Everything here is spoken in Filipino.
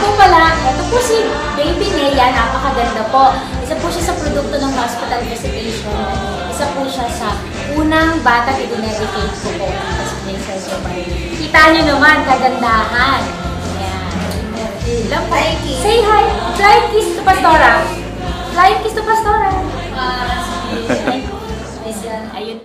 po pala, ito po si Baby Nea, napakaganda po. Isa po siya sa produkto ng hospital visitation. Isa po siya sa unang batang i-dedicate ko po. Kita niyo naman, kagandahan. Ayan. Say hi! Flying kiss to Pastora! Flying kiss to Pastora! Ayun.